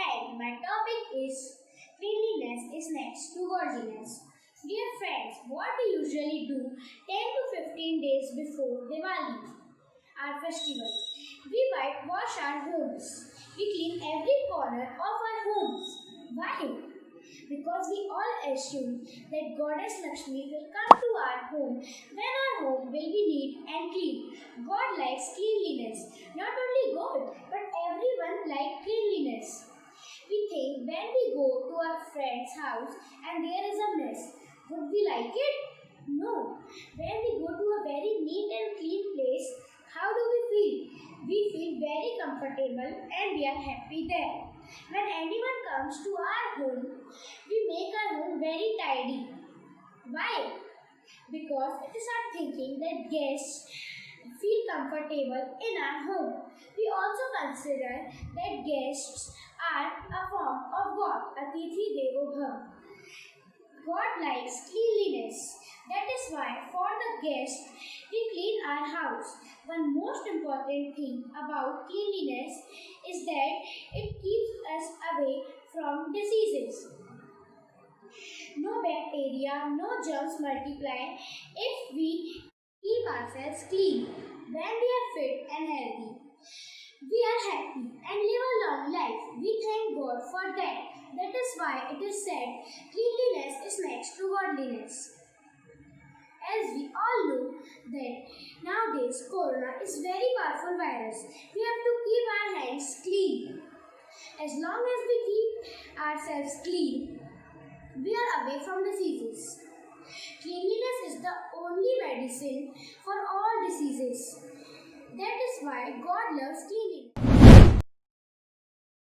and my topic is cleanliness is next to godliness. Dear friends, what we usually do 10 to 15 days before Diwali, our festival? We whitewash our homes. We clean every corner of our homes. Why? Because we all assume that Goddess Lakshmi will come to our home when our home will be neat and clean. God likes cleanliness. Not only God, but everyone likes cleanliness. We think when we go to our friend's house and there is a mess, would we like it? No. When we go to a very neat and clean place, how do we feel? We feel very comfortable and we are happy there. When anyone comes to our home, we make our home very tidy. Why? Because it is our thinking that guests feel comfortable in our home. We also consider that guests are a form of God, Atithi Devo Bhava. God likes cleanliness. That is why for the guests, we clean our house. One most important thing about cleanliness is that it keeps us away from diseases. No bacteria, no germs multiply if we keep ourselves clean. When we are fit and healthy, we are happy and live a long life. We thank God for that. That is why it is said, cleanliness is next to godliness. As we all know that nowadays Corona is very powerful virus. We have to keep our hands clean. As long as we keep ourselves clean, we are away from diseases. Cleanliness is the only medicine for all diseases. That is why God loves cleanliness.